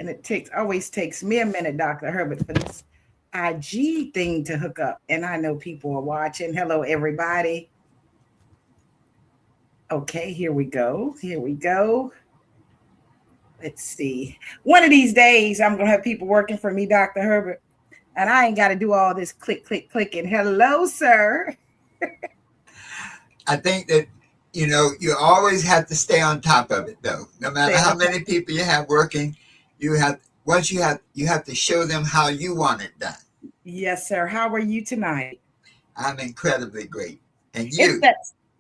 And it always takes me a minute, Dr. Herbert, for this IG thing to hook up. And I know people are watching. Hello, everybody. Okay, here we go. Here we go. Let's see. One of these days, I'm going to have people working for me, Dr. Herbert. And I ain't got to do all this click, click, clicking. Hello, sir. I think that, you always have to stay on top of it, though. No matter Stay how on top. many people you have working, you have to show them how you want it done. Yes, sir. How are you tonight? I'm incredibly great. And It's you? that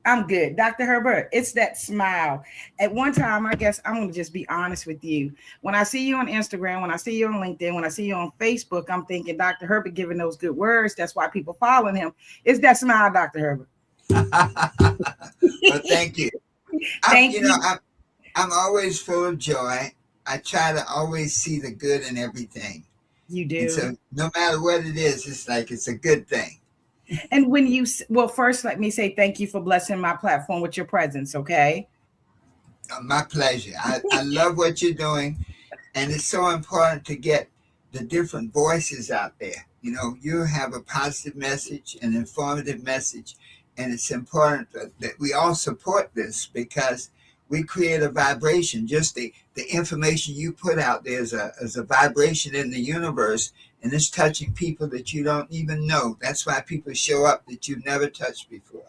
I'm good, Dr. Herbert. It's that smile. At one time, I guess I'm gonna just be honest with you. When I see you on Instagram, when I see you on LinkedIn, when I see you on Facebook, I'm thinking Dr. Herbert giving those good words. That's why people following him. It's that smile, Dr. Herbert. Well, thank you. I'm, Thank you know, you. I'm, I'm always full of joy. I try to always see the good in everything. You And do. so no matter what it is, it's like it's a good thing. And when well, first, let me say thank you for blessing my platform with your presence. Okay. My pleasure. I love what you're doing. And it's so important to get the different voices out there. You have a positive message, an informative message, and it's important that we all support this because we create a vibration. Just the information you put out there is a vibration in the universe, and it's touching people that you don't even know. That's why people show up that you've never touched before.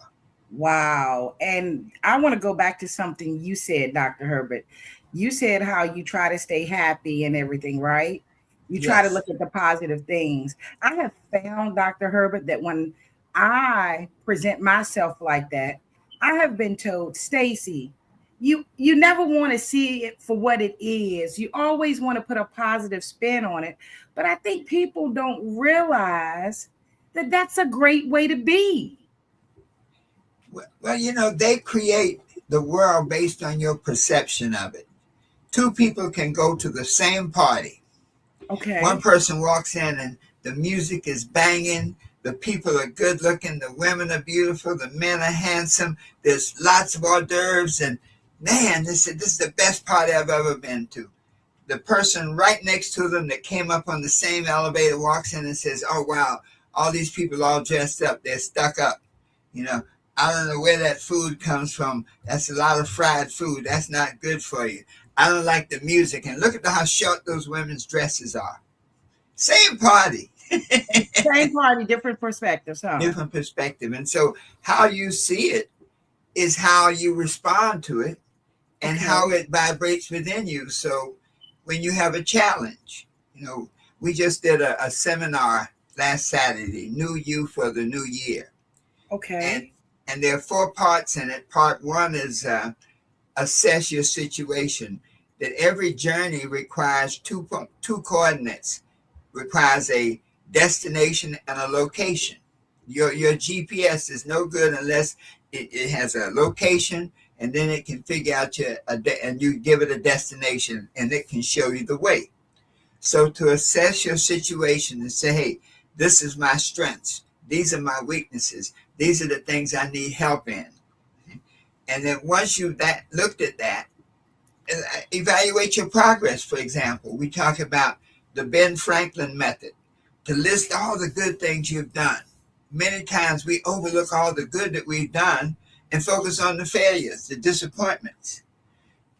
Wow. And I want to go back to something you said, Dr. Herbert. You said how you try to stay happy and everything, right? You try to Yes. look at the positive things. I have found, Dr. Herbert, that when I present myself like that, I have been told, Stacey, you never want to see it for what it is. You always want to put a positive spin on it. But I think people don't realize that that's a great way to be. Well, they create the world based on your perception of it. Two people can go to the same party. One Okay. person walks in and the music is banging, the people are good looking, the women are beautiful, the men are handsome, there's lots of hors d'oeuvres, and man, this is the best party I've ever been to. The person right next to them that came up on the same elevator walks in and says, "Oh wow, all these people all dressed up, they're stuck up. You know, I don't know where that food comes from. That's a lot of fried food. That's not good for you. I don't like the music. And look at how short those women's dresses are." Same party, Same party, different perspectives, huh? different perspective. And so, how you see it is how you respond to it and how Okay. it vibrates within you. So, when you have a challenge, we just did a seminar last Saturday, New You for the New Year. And, Okay. and there are four parts in it. Part one is assess your situation. That every journey requires two coordinates, requires a destination and a location. Your GPS is no good unless it has a location, and then it can figure out and you give it a destination, and it can show you the way. So to assess your situation and say, hey, this is my strengths, these are my weaknesses, these are the things I need help in. And then once you've looked at that, evaluate your progress. For example, we talk about the Ben Franklin method to list all the good things you've done. Many times we overlook all the good that we've done and focus on the failures, the disappointments.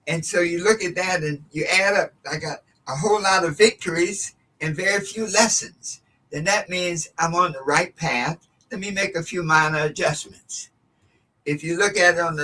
And so you look at that and you add up, I got a whole lot of victories and very few lessons. Then that means I'm on the right path. Let me make a few minor adjustments. If you look at it on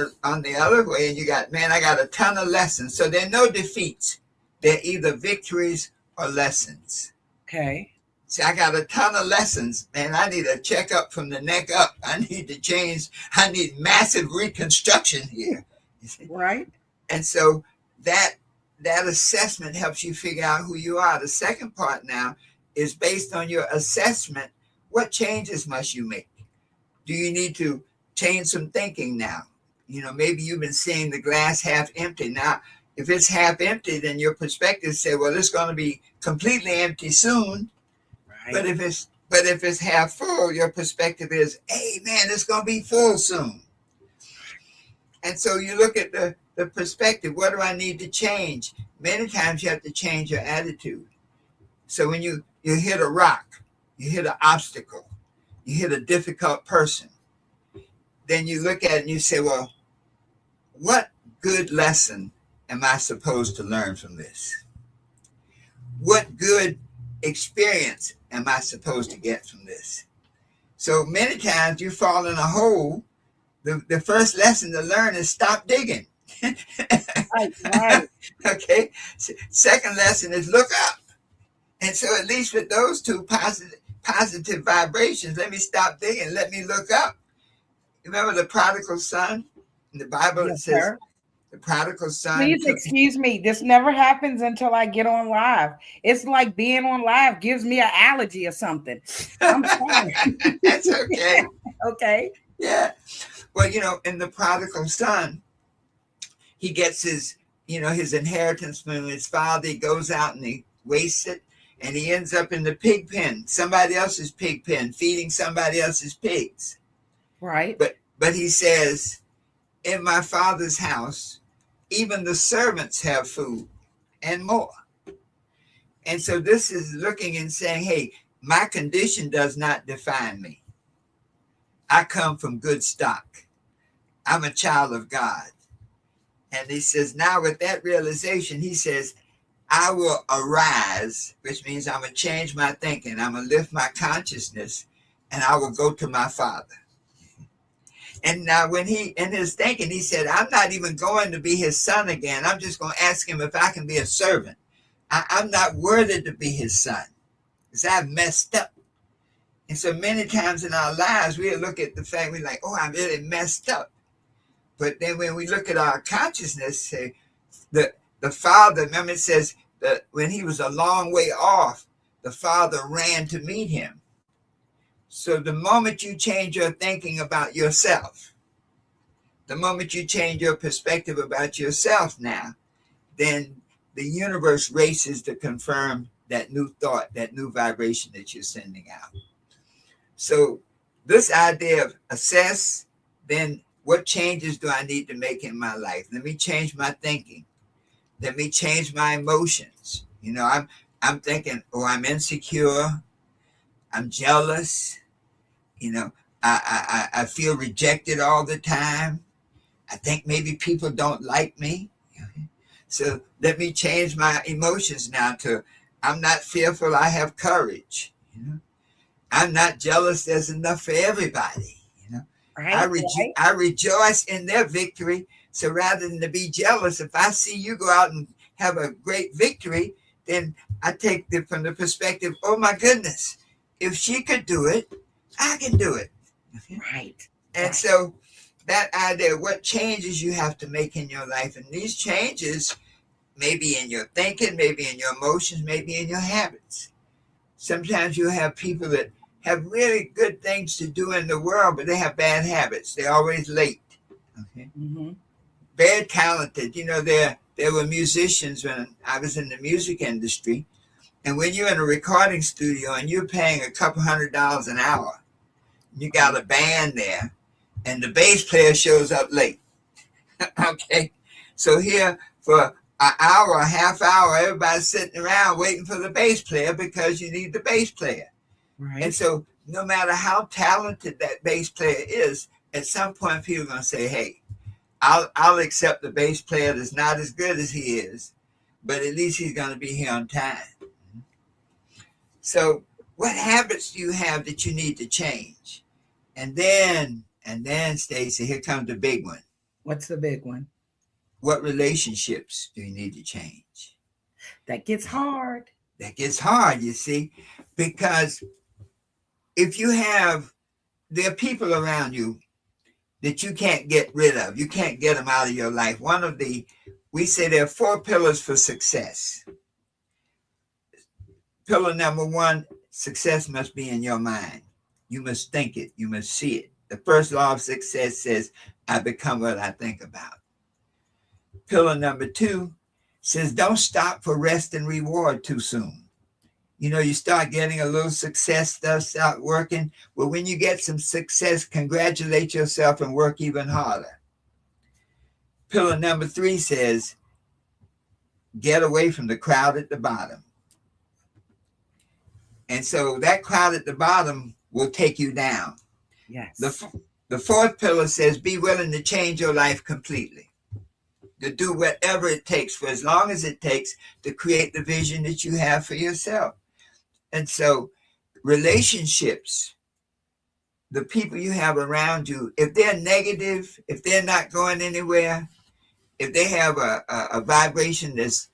the other way, and you got, man, I got a ton of lessons. So there are no defeats. They're either victories or lessons. Okay. See, I got a ton of lessons, man. I need a checkup from the neck up. I need to change. I need massive reconstruction here. You see? Right. And so that assessment helps you figure out who you are. The second part now is based on your assessment. What changes must you make? Do you need to change some thinking now? Maybe you've been seeing the glass half empty. Now, if it's half empty, then your perspective say, well, it's going to be completely empty soon. Right. But if it's half full, your perspective is, hey man, it's going to be full soon. And so you look at the perspective. What do I need to change? many times you have to change your attitude. So when you hit a rock, you hit an obstacle, you hit a difficult person, then you look at it and you say, well, what good lesson am I supposed to learn from this? What good experience am I supposed to get from this? So many times you fall in a hole. The first lesson to learn is stop digging. Right. Okay. Second lesson is look up. And so at least with those two positive vibrations, let me stop digging. Let me look up. Remember the prodigal son? In the Bible, it Yes, says sir. the prodigal son Please took. excuse me. This never happens until I get on live. It's like being on live gives me an allergy or something. I'm sorry. That's okay. Okay. Yeah. Well, in the prodigal son, he gets his inheritance from his father. He goes out and he wastes it, and he ends up in the pig pen, somebody else's pig pen, feeding somebody else's pigs. Right. But he says, in my father's house, even the servants have food and more. And so this is looking and saying, hey, my condition does not define me. I come from good stock. I'm a child of God. And he says, now with that realization, he says, I will arise, which means I'm going to change my thinking. I'm going to lift my consciousness, and I will go to my father. And now when he, in his thinking, he said, I'm not even going to be his son again. I'm just going to ask him if I can be a servant. I'm not worthy to be his son because I've messed up. And so many times in our lives, we look at the fact, we're like, oh, I really messed up. But then when we look at our consciousness, say, the father, remember it says that when he was a long way off, the father ran to meet him. So the moment you change your thinking about yourself, the moment you change your perspective about yourself now, then the universe races to confirm that new thought, that new vibration that you're sending out. So this idea of assess, then what changes do I need to make in my life? Let me change my thinking. Let me change my emotions. I'm thinking, oh, I'm insecure. I'm jealous. I feel rejected all the time. I think maybe people don't like me. So let me change my emotions now to, I'm not fearful, I have courage. I'm not jealous, there's enough for everybody. Right. I rejoice in their victory. So rather than to be jealous, if I see you go out and have a great victory, then I take it from the perspective, oh my goodness, if she could do it, I can do it. Right. And so that idea, what changes you have to make in your life, and these changes may be in your thinking, maybe in your emotions, maybe in your habits. Sometimes you have people that have really good things to do in the world, but they have bad habits. They're always late. Okay. Mm-hmm. Very talented. There were musicians when I was in the music industry. And when you're in a recording studio and you're paying a couple $100 an hour, you got a band there, and the bass player shows up late. Okay. So here for an hour, a half hour, everybody's sitting around waiting for the bass player because you need the bass player. Right. And so no matter how talented that bass player is, at some point people are going to say, hey, I'll accept the bass player that's not as good as he is, but at least he's going to be here on time. So what habits do you have that you need to change? And then Stacey, here comes the big one. What's the big one? What relationships do you need to change? That gets hard. That gets hard, you see, because if there are people around you that you can't get rid of, you can't get them out of your life. We say there are 4 pillars for success. Pillar number 1, success must be in your mind. You must think it. You must see it. The first law of success says, I become what I think about. Pillar number 2 says, don't stop for rest and reward too soon. You start getting a little success stuff, start working. Well, when you get some success, congratulate yourself and work even harder. Pillar number 3 says, get away from the crowd at the bottom. And so that crowd at the bottom will take you down. Yes. The fourth pillar says, be willing to change your life completely, to do whatever it takes for as long as it takes to create the vision that you have for yourself. And so relationships, the people you have around you, if they're negative, if they're not going anywhere, if they have a vibration that's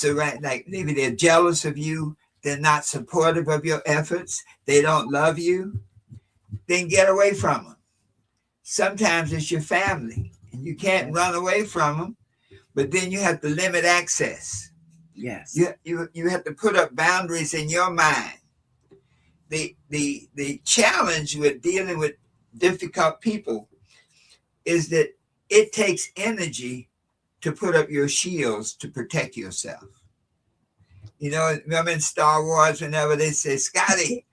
like maybe they're jealous of you, they're not supportive of your efforts, they don't love you, then get away from them. Sometimes it's your family and you can't run away from them, but then you have to limit access. Yes. You have to put up boundaries in your mind. The challenge with dealing with difficult people is that it takes energy to put up your shields to protect yourself. You know, remember in Star Wars, whenever they say, Scotty,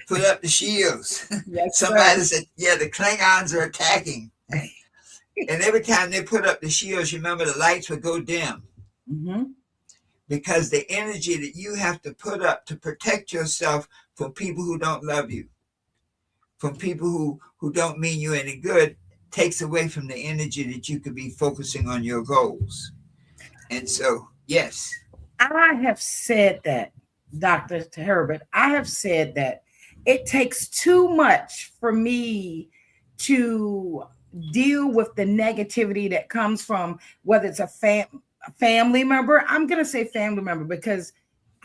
put up the shields. Yes, somebody said, yeah, the Klingons are attacking. And every time they put up the shields, you remember the lights would go dim. Mm-hmm. Because the energy that you have to put up to protect yourself from people who don't love you, from people who don't mean you any good, takes away from the energy that you could be focusing on your goals. And so, yes. I have said that, Dr. Herbert, I have said that it takes too much for me to deal with the negativity that comes from whether it's a family member. I'm going to say family member because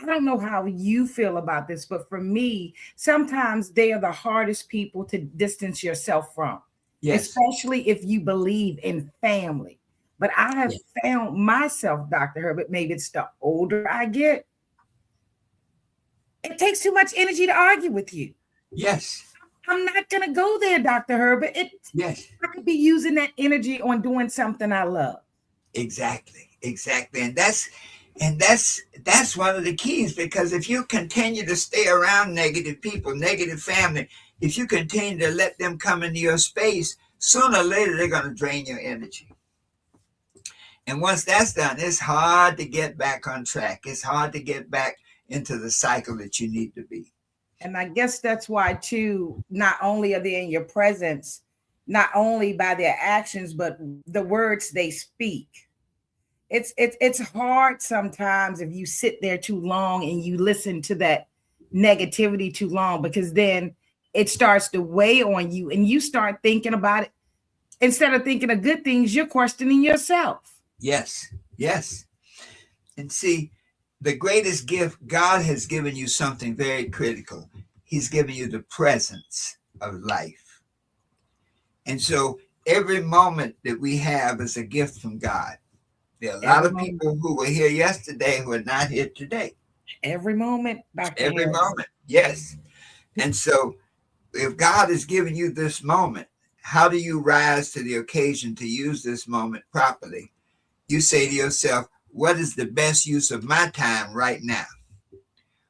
I don't know how you feel about this, but for me, sometimes they are the hardest people to distance yourself from, especially if you believe in family. But I have found myself, Dr. Herbert, maybe it's the older I get, it takes too much energy to argue with you. Yes. I'm not going to go there, Dr. Herbert. I could be using that energy on doing something I love. Exactly. And that's one of the keys, because if you continue to stay around negative people, negative family, if you continue to let them come into your space, sooner or later they're going to drain your energy. And once that's done, it's hard to get back on track. It's hard to get back into the cycle that you need to be. And I guess that's why, too, not only are they in your presence, not only by their actions, but the words they speak. It's hard sometimes if you sit there too long and you listen to that negativity too long, because then it starts to weigh on you and you start thinking about it. Instead of thinking of good things, you're questioning yourself. Yes. And see, the greatest gift, God has given you something very critical. He's given you the presence of life. And so every moment that we have is a gift from God. There are a lot of people who were here yesterday who are not here today. Every moment, Dr. Every Harris. moment, yes. And so if God has given you this moment, how do you rise to the occasion to use this moment properly? You say to yourself, what is the best use of my time right now?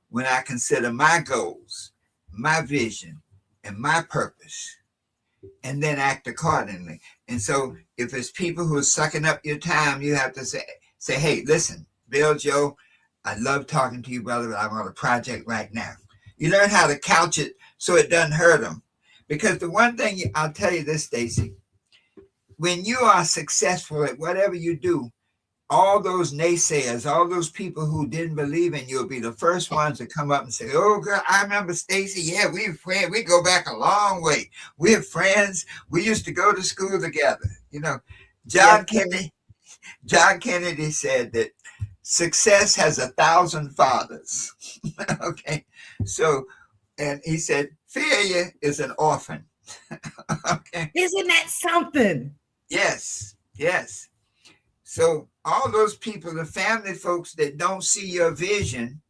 When I consider my goals, my vision, and my purpose, and then act accordingly. And so if it's people who are sucking up your time, you have to say, hey, listen, Bill, Joe, I love talking to you, brother, but I'm on a project right now. You learn how to couch it so it doesn't hurt them. Because the one thing, I'll tell you this, Stacey, when you are successful at whatever you do, all those naysayers, all those people who didn't believe in you will be the first ones to come up and say, oh, girl, I remember Stacey. Yeah, we're friends. We go back a long way. We're friends. We used to go to school together. You know, John Kennedy said that success has 1,000 fathers. Okay. So, and he said, failure is an orphan. Okay. Isn't that something? Yes. So all those people, the family folks that don't see your vision,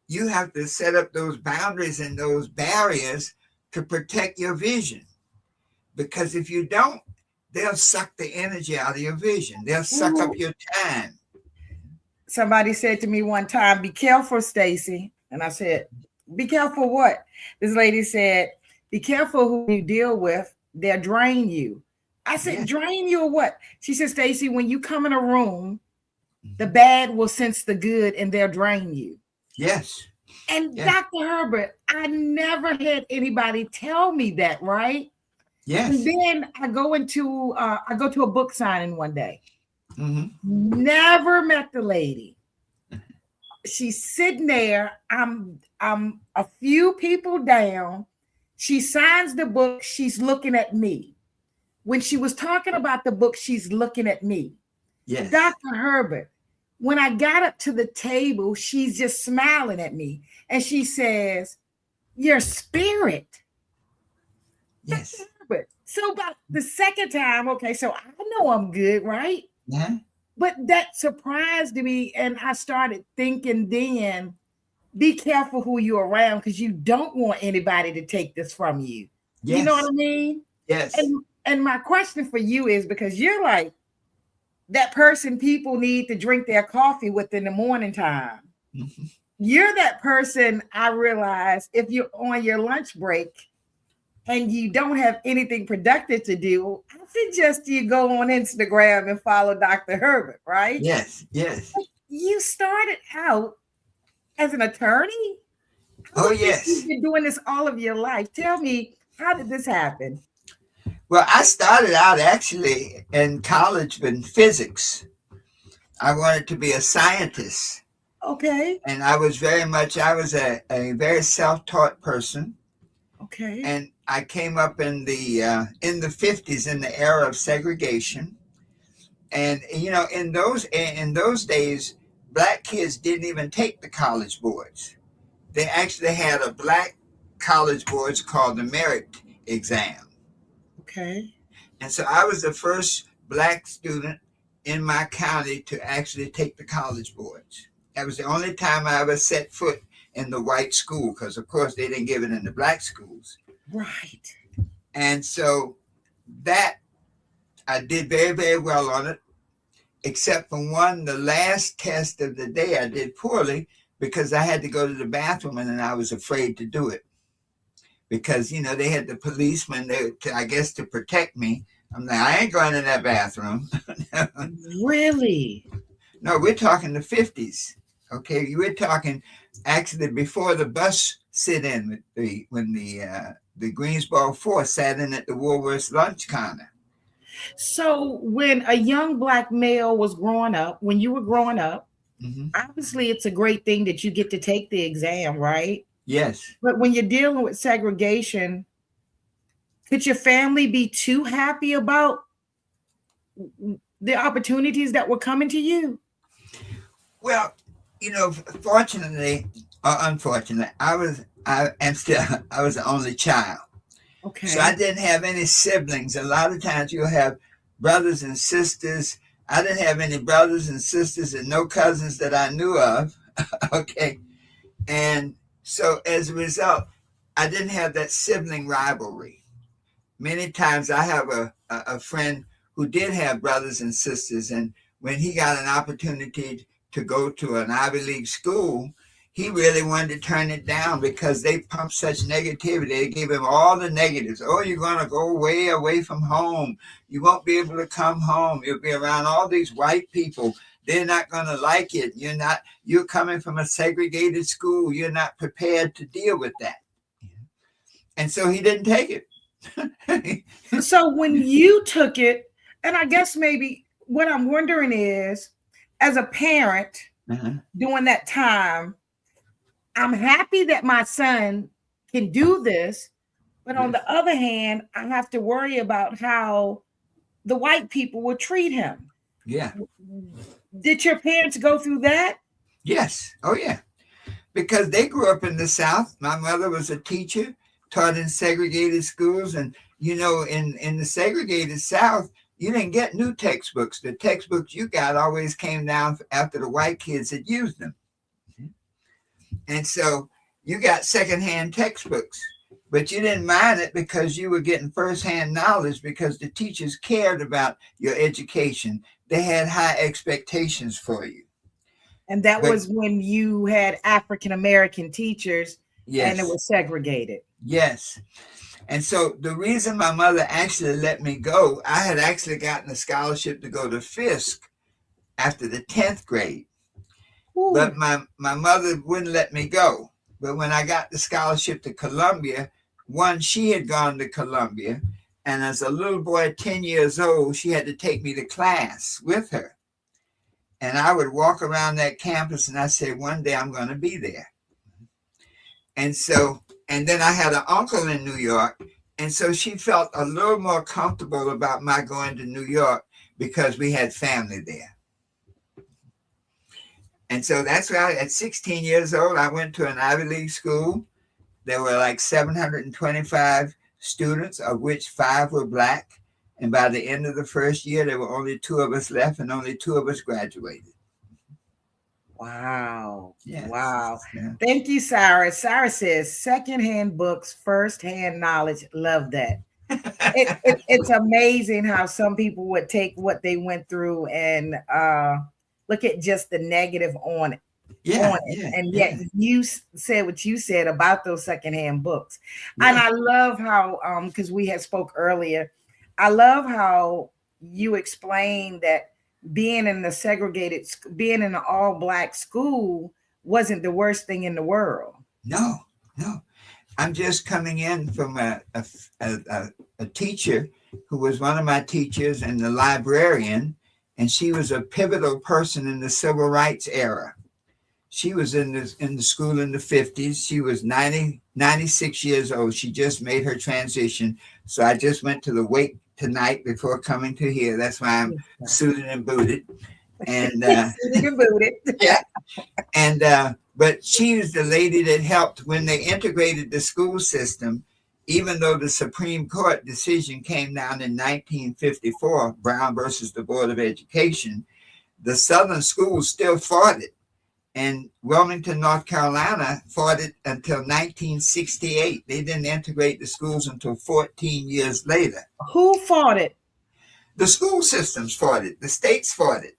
you have to set up those boundaries and those barriers to protect your vision. Because if you don't, they'll suck the energy out of your vision. They'll suck up your time. Somebody said to me one time, be careful, Stacey. And I said, be careful what? This lady said, be careful who you deal with. They'll drain you. I said, drain you or what? She said, Stacey, when you come in a room The bad will sense the good and they'll drain you. Yes. And Yeah. Dr. Herbert, I never had anybody tell me that, right? Yes. And then I go to a book signing one day. Mm-hmm. Never met the lady. She's sitting there. I'm a few people down. She signs the book. She's looking at me. When she was talking about the book, she's looking at me. Yes. Dr. Herbert, when I got up to the table, she's just smiling at me. And she says, your spirit. Yes. Dr. Herbert. So about the second time, okay, so I know I'm good, right? Yeah. But that surprised me. And I started thinking then, be careful who you're around because you don't want anybody to take this from you. Yes. You know what I mean? Yes. And my question for you is, because you're like that person people need to drink their coffee with in the morning time. Mm-hmm. You're that person, I realize, if you're on your lunch break and you don't have anything productive to do, I suggest you go on Instagram and follow Dr. Herbert, right? Yes, yes. You started out as an attorney? Oh, yes. You've been doing this all of your life. Tell me, how did this happen? Well, I started out actually in college in physics. I wanted to be a scientist. Okay. And I was a very self-taught person. Okay. And I came up in the 50s in the era of segregation. And, you know, in those days, black kids didn't even take the college boards. They actually had a black college boards called the merit exam. Okay. And so I was the first black student in my county to actually take the college boards. That was the only time I ever set foot in the white school, because of course they didn't give it in the black schools. Right. And so that I did very, very well on it, except for one, the last test of the day I did poorly because I had to go to the bathroom and then I was afraid to do it. Because, you know, they had the policemen there to protect me. I'm like, I ain't going in that bathroom. Really? No, we're talking the 50s. Okay, we're talking actually before the bus sit-in, when the Greensboro Force sat in at the Woolworth's lunch counter. So when a young black male was growing up, when you were growing up, mm-hmm. Obviously it's a great thing that you get to take the exam, right? Yes. But when you're dealing with segregation, could your family be too happy about the opportunities that were coming to you? Well, you know, fortunately or unfortunately, I was the only child. Okay. So I didn't have any siblings. A lot of times you'll have brothers and sisters. I didn't have any brothers and sisters and no cousins that I knew of. Okay. And so as a result, I didn't have that sibling rivalry. Many times I have a friend who did have brothers and sisters, and when he got an opportunity to go to an Ivy League school, he really wanted to turn it down because they pumped such negativity. They gave him all the negatives. Oh, you're going to go way away from home. You won't be able to come home. You'll be around all these white people. They're not going to like it. You're coming from a segregated school. You're not prepared to deal with that. And so he didn't take it. So when you took it, and I guess maybe what I'm wondering is, as a parent, during that time, I'm happy that my son can do this, but on the other hand, I have to worry about how the white people will treat him. Yeah. Did your parents go through that? Yes. Oh, yeah. Because they grew up in the South. My mother was a teacher, taught in segregated schools. And, you know, in the segregated South, you didn't get new textbooks. The textbooks you got always came down after the white kids had used them. And so you got secondhand textbooks, but you didn't mind it because you were getting firsthand knowledge because the teachers cared about your education. They had high expectations for you. And that was when you had African-American teachers, yes. And it was segregated. Yes. And so the reason my mother actually let me go, I had actually gotten a scholarship to go to Fisk after the 10th grade. Ooh. But my mother wouldn't let me go. But when I got the scholarship to Columbia, she had gone to Columbia, and as a little boy, 10 years old, she had to take me to class with her. And I would walk around that campus and I said, one day I'm going to be there. And then I had an uncle in New York. And so she felt a little more comfortable about my going to New York because we had family there. And so that's why at 16 years old, I went to an Ivy League school. There were like 725 students, of which 5 were Black. And by the end of the first year, there were only 2 of us left and only 2 of us graduated. Wow. Yes. Wow. Yeah. Thank you, Sarah. Sarah says, secondhand books, firsthand knowledge. Love that. It's amazing how some people would take what they went through and look at just the negative on it. And yet you said what you said about those secondhand books. Yeah. And I love how, because we had spoke earlier, I love how you explained that being in an all-Black school wasn't the worst thing in the world. No. I'm just coming in from a teacher who was one of my teachers and the librarian, and she was a pivotal person in the civil rights era. She was in the school in the 50s. She was 96 years old. She just made her transition. So I just went to the wake tonight before coming to here. That's why I'm suited and booted. And suited and booted. Yeah. And but she was the lady that helped when they integrated the school system. Even though the Supreme Court decision came down in 1954, Brown versus the Board of Education, the Southern schools still fought it. And Wilmington, North Carolina fought it until 1968. They didn't integrate the schools until 14 years later. Who fought it? The school systems fought it. The states fought it.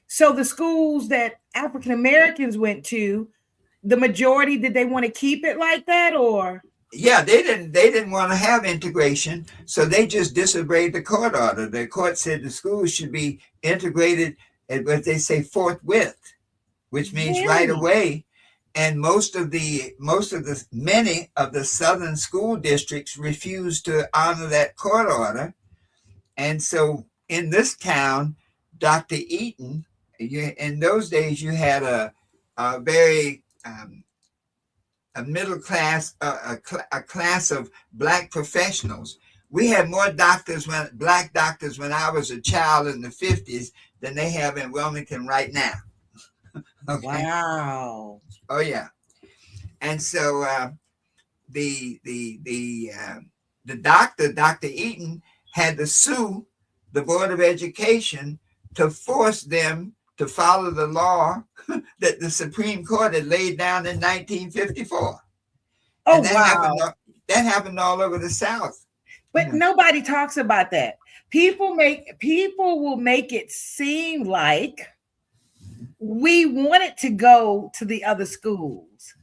So the schools that African Americans went to, the majority, did they want to keep it like that, or? Yeah, they didn't want to have integration, so they just disobeyed the court order. The court said the schools should be integrated at what they say forthwith, which means right away. And many of the southern school districts refused to honor that court order. And so in this town, Dr. Eaton, in those days you had a very a middle class, a class of Black professionals. We had more Black doctors when I was a child in the 50s than they have in Wilmington right now. Okay. Wow. Oh yeah. And so the doctor, Dr. Eaton, had to sue the Board of Education to force them to follow the law that the Supreme Court had laid down in 1954. Oh, and that happened all over the South. But nobody talks about that. People will make it seem like we wanted to go to the other schools.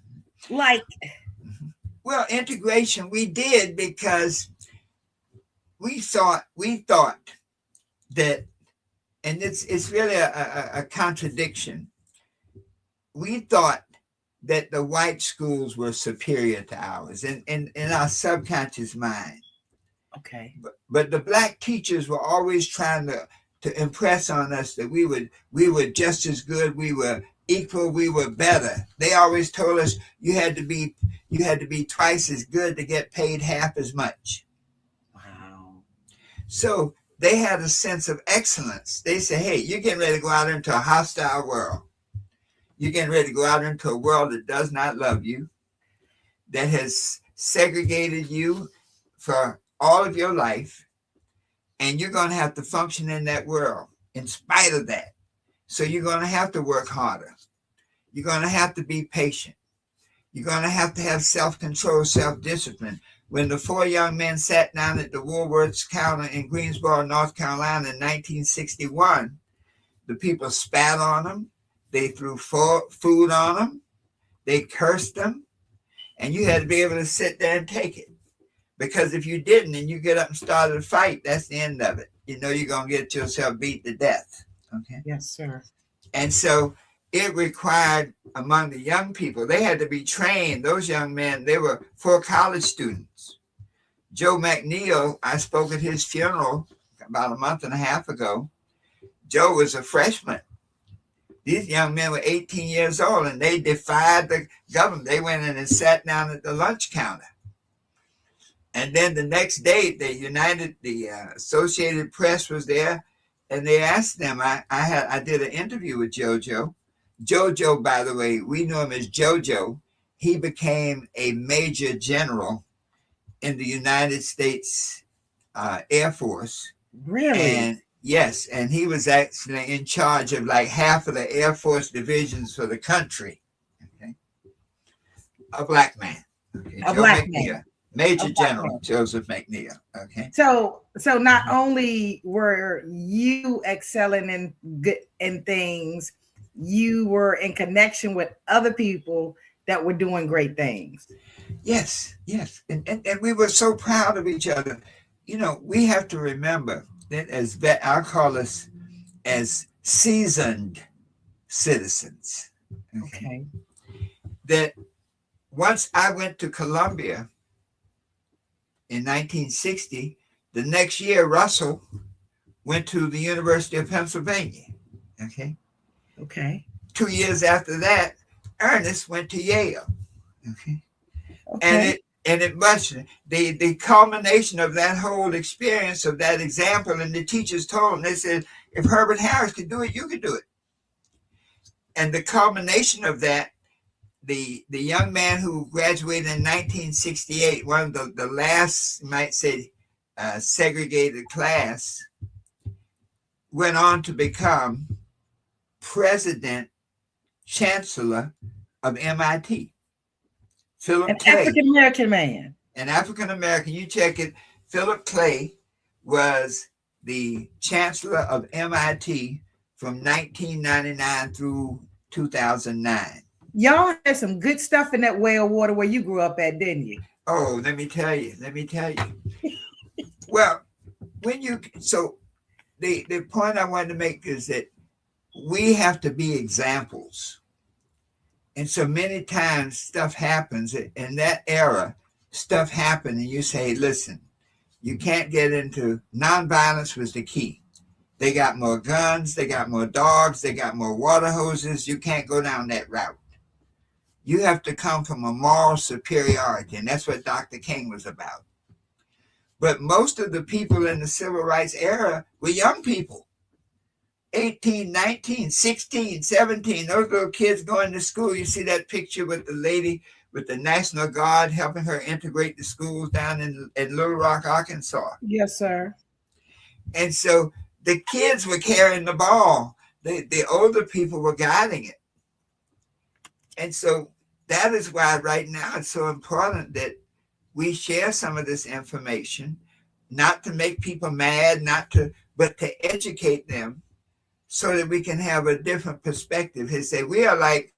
Well, integration we did because we thought that, and it's really a contradiction. We thought that the white schools were superior to ours in our subconscious mind. Okay. But the Black teachers were always trying to impress on us that we were just as good, we were equal, we were better. They always told us you had to be twice as good to get paid half as much. Wow. So they had a sense of excellence. They say, hey, you're getting ready to go out into a hostile world. You're getting ready to go out into a world that does not love you, that has segregated you for all of your life, and you're going to have to function in that world in spite of that. So you're going to have to work harder. You're going to have to be patient. You're going to have self-control, self-discipline. When the 4 young men sat down at the Woolworths counter in Greensboro, North Carolina in 1961, the people spat on them. They threw food on them. They cursed them. And you had to be able to sit there and take it. Because if you didn't and you get up and started a fight, that's the end of it. you know you're going to get yourself beat to death. Okay. Yes, sir. And so it required among the young people, they had to be trained. Those young men, they were 4 college students. Joe McNeil, I spoke at his funeral about a month and a half ago. Joe was a freshman. These young men were 18 years old, and they defied the government. They went in and sat down at the lunch counter. And then the next day, the Associated Press was there, and they asked them. I did an interview with JoJo. JoJo, by the way, we knew him as JoJo. He became a major general in the United States Air Force. Really? And yes, and he was actually in charge of like half of the Air Force divisions for the country. Okay, a black man. Okay, A black man. Major General Joseph McNeil. Okay. So not only were you excelling in things, you were in connection with other people that were doing great things. Yes. And we were so proud of each other. You know, we have to remember that I'll call us as seasoned citizens. Okay. That once I went to Columbia in 1960, the next year Russell went to the University of Pennsylvania. Okay. 2 years after that, Ernest went to Yale. Okay. And it must, the culmination of that whole experience, of that example, and the teachers told them, they said, if Herbert Harris could do it, you could do it. And the culmination of that, the young man who graduated in 1968, one of the last, you might say, segregated class, went on to become President Chancellor of MIT. Philip Clay. African-American man. An African-American, you check it. Philip Clay was the Chancellor of MIT from 1999 through 2009. Y'all had some good stuff in that well water where you grew up at, didn't you? Oh, let me tell you. Well, the point I wanted to make is that we have to be examples. And so many times stuff happens in that era, stuff happened and you say, listen, you can't get into, nonviolence was the key. They got more guns, they got more dogs, they got more water hoses. You can't go down that route. You have to come from a moral superiority, and that's what Dr. King was about. But most of the people in the civil rights era were young people, 18, 19, 16, 17, those little kids going to school. You see that picture with the lady with the National Guard helping her integrate the schools down in Little Rock, Arkansas. Yes, sir. And so the kids were carrying the ball. The older people were guiding it. And so that is why right now it's so important that we share some of this information, not to make people mad, but to educate them so that we can have a different perspective. They say we are like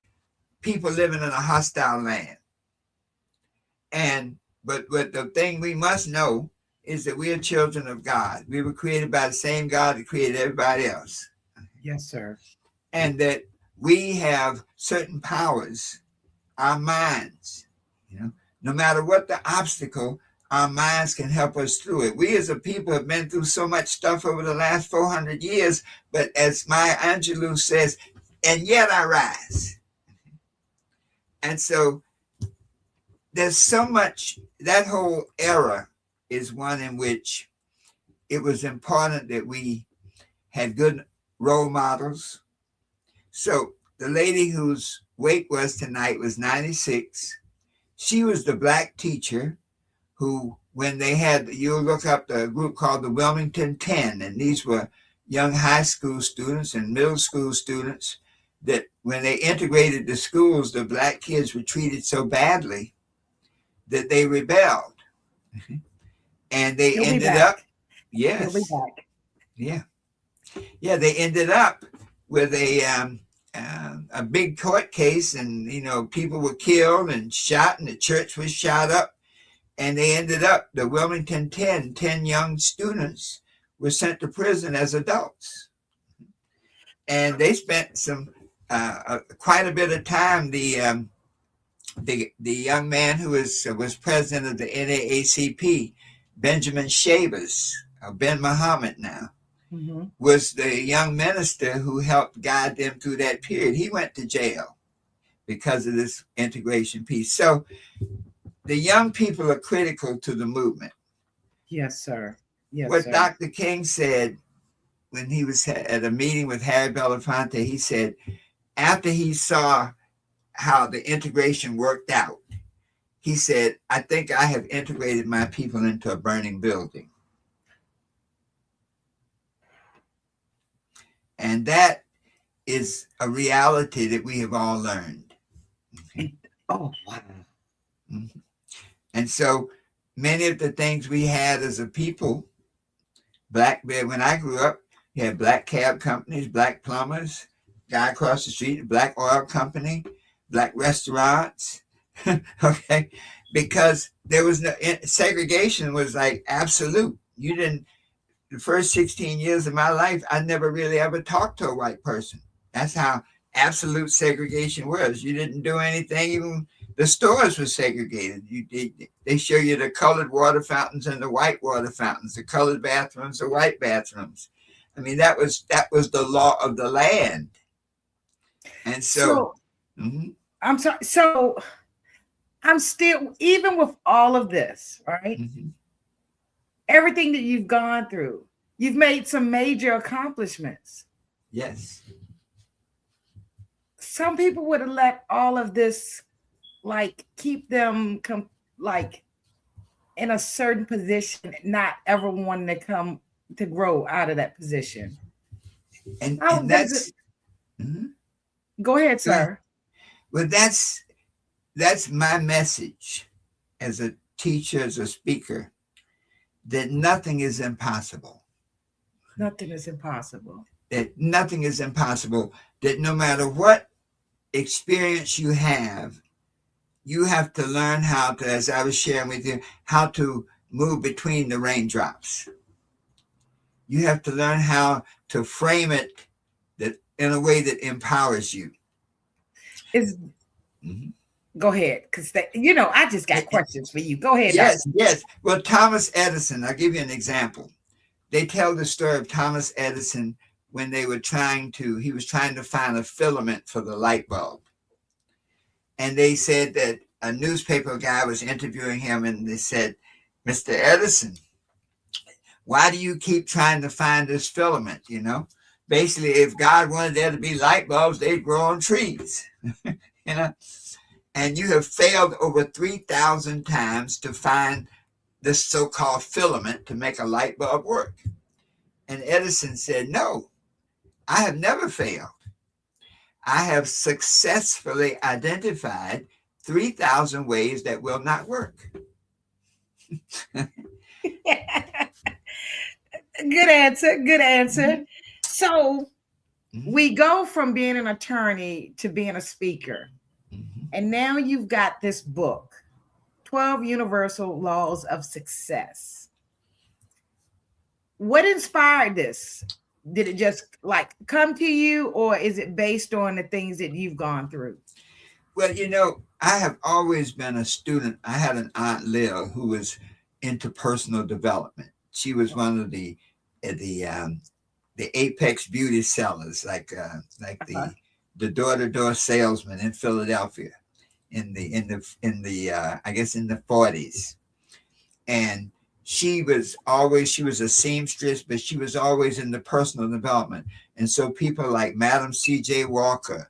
people living in a hostile land. But the thing we must know is that we are children of God. We were created by the same God that created everybody else. Yes, sir. And that we have certain powers, our minds, no matter what the obstacle, our minds can help us through it. We as a people have been through so much stuff over the last 400 years, but as Maya Angelou says, and yet I rise. And so there's so much, that whole era is one in which it was important that we had good role models. So the lady whose wake was tonight was 96. She was the black teacher who, when they had, you'll look up the group called the Wilmington 10, and these were young high school students and middle school students that when they integrated the schools, the black kids were treated so badly that they rebelled. And they ended up, yes. Yeah. Yeah, they ended up with a big court case, and people were killed and shot, and the church was shot up, and they ended up, the Wilmington 10 young students were sent to prison as adults. And they spent some quite a bit of time. The young man who was president of the NAACP, Benjamin Shabazz, Ben Muhammad now, was the young minister who helped guide them through that period. He went to jail because of this integration piece. So the young people are critical to the movement. Yes, sir. Yes, what sir. Dr. King said when he was at a meeting with Harry Belafonte, he said, after he saw how the integration worked out, he said, I think I have integrated my people into a burning building. And that is a reality that we have all learned. Oh, wow. Mm-hmm. And so many of the things we had as a people, when I grew up, you had black cab companies, black plumbers, guy across the street, a black oil company, black restaurants, okay? Because there was no, segregation was like absolute. You didn't, the first 16 years of my life, I never really ever talked to a white person. That's how absolute segregation was. You didn't do anything, even the stores were segregated. They show you the colored water fountains and the white water fountains, the colored bathrooms, the white bathrooms. I mean, that was the law of the land. And so I'm sorry. So I'm still, even with all of this, right? Everything that you've gone through, you've made some major accomplishments. Yes. Some people would have let all of this keep them in a certain position, not ever wanting to come to grow out of that position. And that's go ahead, sir. Well, that's my message as a teacher, as a speaker, that nothing is impossible. Nothing is impossible. That nothing is impossible. That no matter what experience you have to learn how to, as I was sharing with you, how to move between the raindrops. You have to learn how to frame it that in a way that empowers you. Go ahead, because I just got questions for you. Go ahead. Yes. Well, Thomas Edison, I'll give you an example. They tell the story of Thomas Edison when he was trying to find a filament for the light bulb. And they said that a newspaper guy was interviewing him, and they said, Mr. Edison, why do you keep trying to find this filament? Basically, if God wanted there to be light bulbs, they'd grow on trees. And you have failed over 3,000 times to find this so-called filament to make a light bulb work. And Edison said, no, I have never failed. I have successfully identified 3,000 ways that will not work. Good answer. So we go from being an attorney to being a speaker. And now you've got this book, 12 Universal Laws of Success. What inspired this? Did it just come to you, or is it based on the things that you've gone through? Well, I have always been a student. I had an Aunt Lil who was into personal development. She was one of the apex beauty sellers, the door-to-door salesman in Philadelphia in the I guess in the 40s. And she was a seamstress, but she was always in the personal development. And so people like Madam C.J. Walker,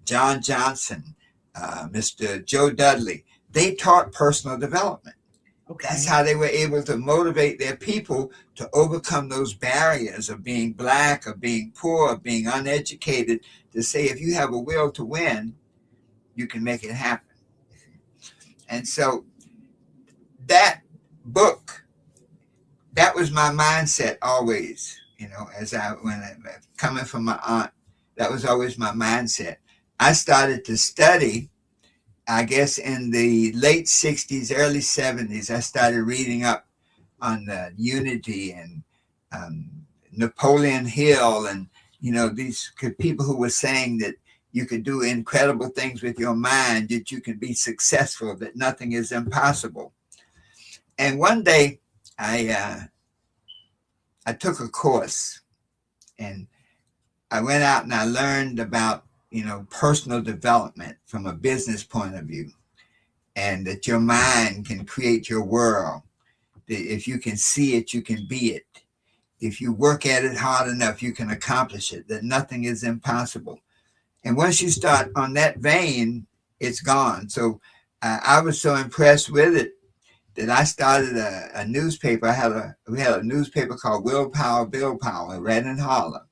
John Johnson, Mr. Joe Dudley, they taught personal development. Okay. That's how they were able to motivate their people to overcome those barriers of being Black, of being poor, of being uneducated, to say, if you have a will to win, you can make it happen. And so that book, that was my mindset always, coming from my aunt, that was always my mindset. I started to study, I guess in the late 60s, early 70s, I started reading up on the unity and Napoleon Hill, and these people who were saying that you could do incredible things with your mind, that you can be successful, that nothing is impossible. And one day I took a course, and I went out and I learned about personal development from a business point of view, and that your mind can create your world. That if you can see it, you can be it. If you work at it hard enough, you can accomplish it, that nothing is impossible. And once you start on that vein, it's gone. So I was so impressed with it that I started a newspaper. We had a newspaper called Willpower, Bill Power, right in Harlem.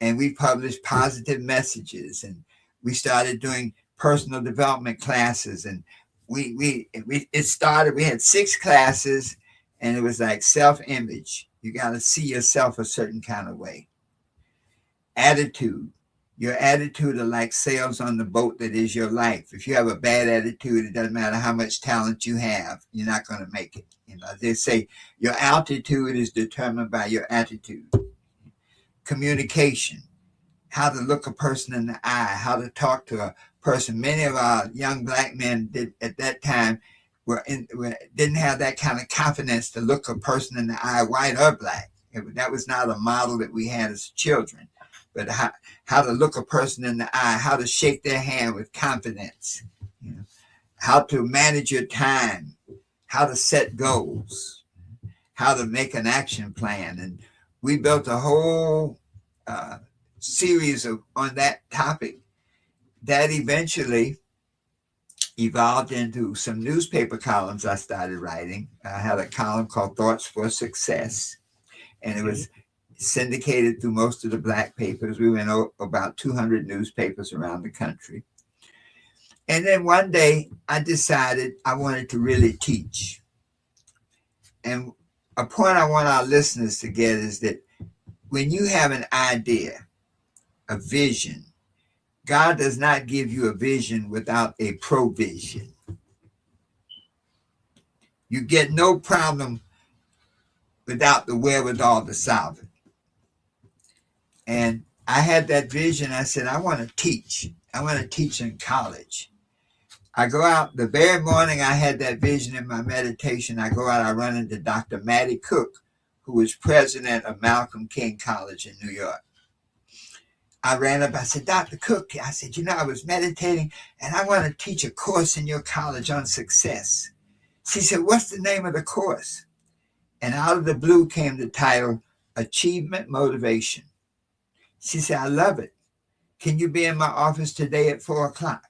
And we published positive messages, and we started doing personal development classes. And it started, we had 6 classes, and it was like self-image. You got to see yourself a certain kind of way. Attitude. Your attitude are like sails on the boat that is your life. If you have a bad attitude, it doesn't matter how much talent you have, you're not going to make it. They say your altitude is determined by your attitude. Communication. How to look a person in the eye, how to talk to a person. Many of our young black men at that time didn't have that kind of confidence to look a person in the eye, white or black. That was not a model that we had as children. But how to look a person in the eye, how to shake their hand with confidence, how to manage your time, how to set goals, how to make an action plan. And we built a whole series on that topic that eventually evolved into some newspaper columns I started writing. I had a column called Thoughts for Success, and it was syndicated through most of the black papers. We went about 200 newspapers around the country. And then one day I decided I wanted to really teach. And a point I want our listeners to get is that when you have an idea, a vision, God does not give you a vision without a provision. You get no problem without the wherewithal to solve it. And I had that vision. I said, I want to teach. I want to teach in college. I go out the very morning I had that vision in my meditation. I go out, I run into Dr. Mattie Cook, who was president of Malcolm King College in New York. I ran up, I said, Dr. Cook, I said, I was meditating and I want to teach a course in your college on success. She said, what's the name of the course? And out of the blue came the title, Achievement Motivation. She said, I love it. Can you be in my office today at 4:00?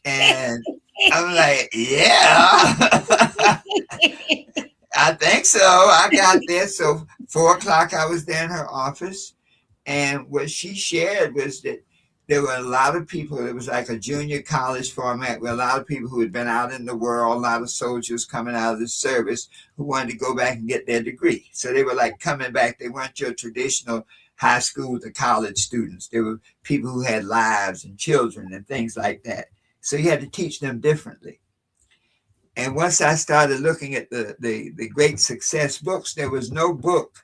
And I'm like, yeah, I think so. I got there. So 4:00, I was there in her office. And what she shared was that there were a lot of people. It was like a junior college format with a lot of people who had been out in the world, a lot of soldiers coming out of the service who wanted to go back and get their degree. So they were like coming back. They weren't your traditional high school to college students. They were people who had lives and children and things like that. So you had to teach them differently. And once I started looking at the great success books, there was no book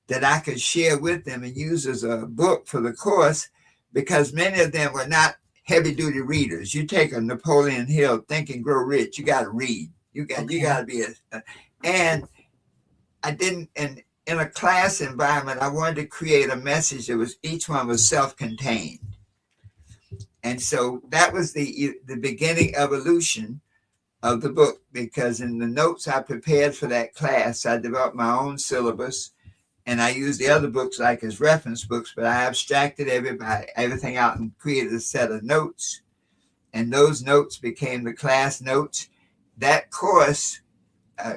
that I could share with them and use as a book for the course, because many of them were not heavy-duty readers. You take a Napoleon Hill, Think and Grow Rich, you got to read. You got to be and I didn't. And in a class environment, I wanted to create a message that was each one was self-contained. And so that was the beginning evolution of the book, because in the notes I prepared for that class, I developed my own syllabus. And I used the other books like as reference books, but I abstracted everything out and created a set of notes. And those notes became the class notes. That course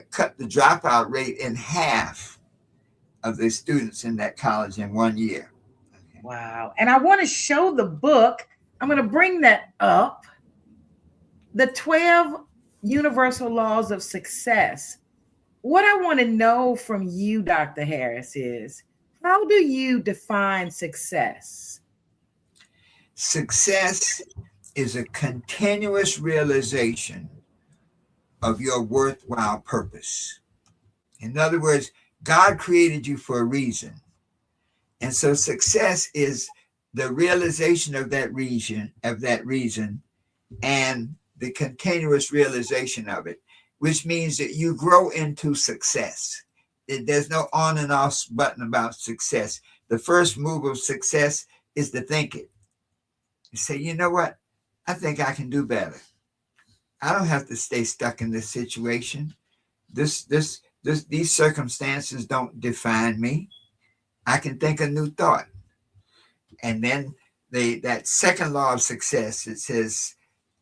cut the dropout rate in half of the students in that college in 1 year. Okay. Wow. And I want to show the book. I'm going to bring that up. The 12 Universal Laws of Success. What I want to know from you, Dr. Harris, is how do you define success? Success is a continuous realization of your worthwhile purpose. In other words, God created you for a reason. And so success is the realization of that reason, and the continuous realization of it, which means that you grow into success. There's no on and off button about success. The first move of success is to think it. You say, you know what? I think I can do better. I don't have to stay stuck in this situation. These circumstances don't define me. I can think a new thought. And then that second law of success, it says,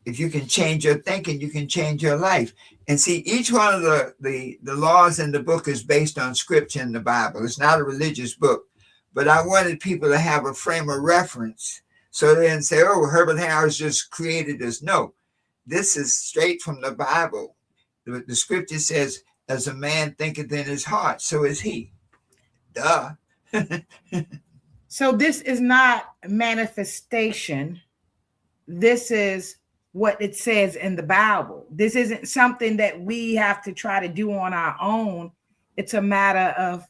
if you can change your thinking, you can change your life. And see, each one of the laws in the book is based on scripture in the Bible. It's not a religious book, but I wanted people to have a frame of reference so they didn't say, oh, Herbert Harris just created this. No, this is straight from the Bible. The scripture says, as a man thinketh in his heart, so is he. Duh. So this is not manifestation. This is what it says in the Bible. This isn't something that we have to try to do on our own. It's a matter of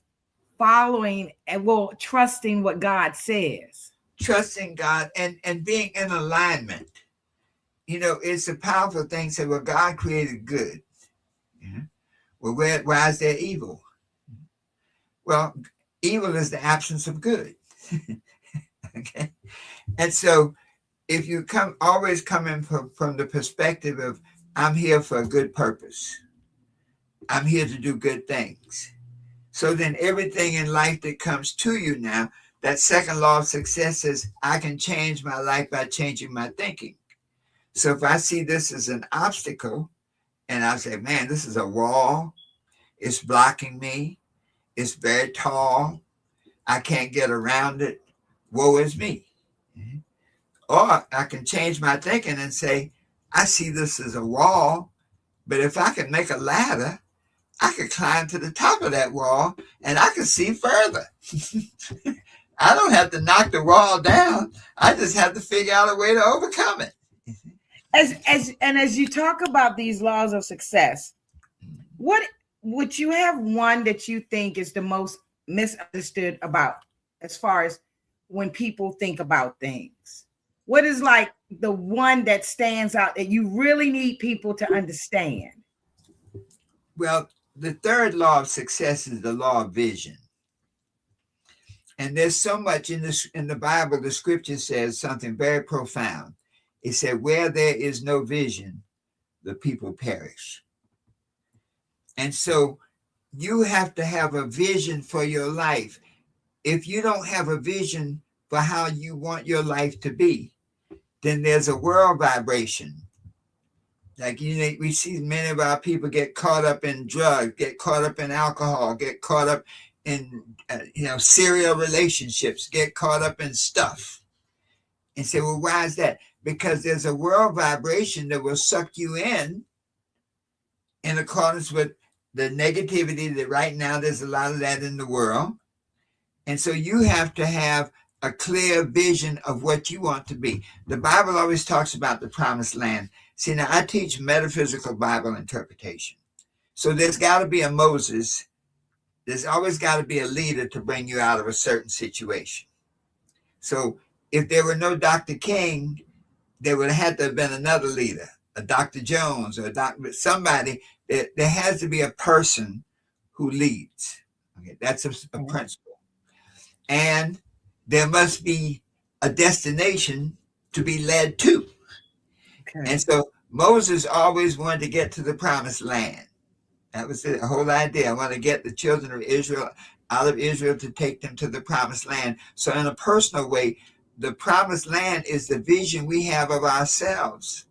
following and trusting what God says. Trusting God and being in alignment. You know, it's a powerful thing to say, well, God created good. Yeah. Well, why is there evil? Well, evil is the absence of good. Okay. And so if you always come in from the perspective of, I'm here for a good purpose. I'm here to do good things. So then everything in life that comes to you now, that second law of success is, I can change my life by changing my thinking. So if I see this as an obstacle and I say, man, this is a wall, it's blocking me, it's very tall, I can't get around it, woe is me. Mm-hmm. Or I can change my thinking and say, I see this as a wall, but if I can make a ladder, I could climb to the top of that wall and I can see further. I don't have to knock the wall down. I just have to figure out a way to overcome it. As you talk about these laws of success, what would you have one that you think is the most misunderstood about, as far as when people think about things? What is like the one that stands out that you really need people to understand? Well, the third law of success is the law of vision. And there's so much in the Bible. The scripture says something very profound. It said, where there is no vision, the people perish. And so you have to have a vision for your life. If you don't have a vision for how you want your life to be, then there's a world vibration. Like, we see many of our people get caught up in drugs, get caught up in alcohol, get caught up in, serial relationships, get caught up in stuff. And say, well, why is that? Because there's a world vibration that will suck you in accordance with the negativity that right now there's a lot of that in the world. And so you have to have a clear vision of what you want to be. The Bible always talks about the promised land. See, now I teach metaphysical Bible interpretation. So there's got to be a Moses. There's always got to be a leader to bring you out of a certain situation. So if there were no Dr. King, there would have had to have been another leader, a Dr. Jones or somebody. There has to be a person who leads. Okay, that's a principle. And there must be a destination to be led to. Okay. And so Moses always wanted to get to the promised land. That was the whole idea. I want to get the children of Israel out of Israel to take them to the promised land. So in a personal way, the promised land is the vision we have of ourselves,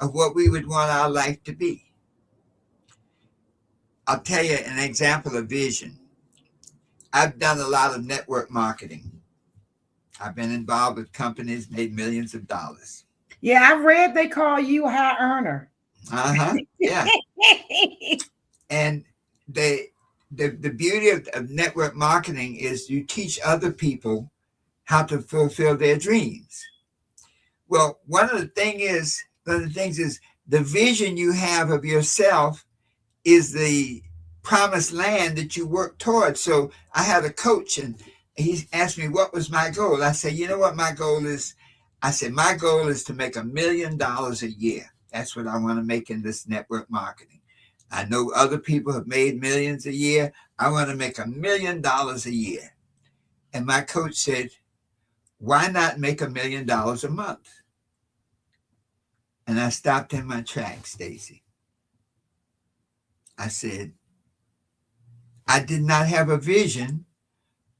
of what we would want our life to be. I'll tell you an example of vision. I've done a lot of network marketing. I've been involved with companies, made millions of dollars. Yeah, I've read they call you a high earner. Yeah. And the beauty of network marketing is you teach other people how to fulfill their dreams. Well, one of the things is the vision you have of yourself is the promised land that you work towards. So I had a coach, and he asked me what was my goal. I said, you know what my goal is? I said, my goal is to make $1 million a year. That's what I want to make in this network marketing. I know other people have made millions a year. I want to make $1 million a year. And my coach said, why not make $1 million a month? And I stopped in my tracks, Stacey. I said, I did not have a vision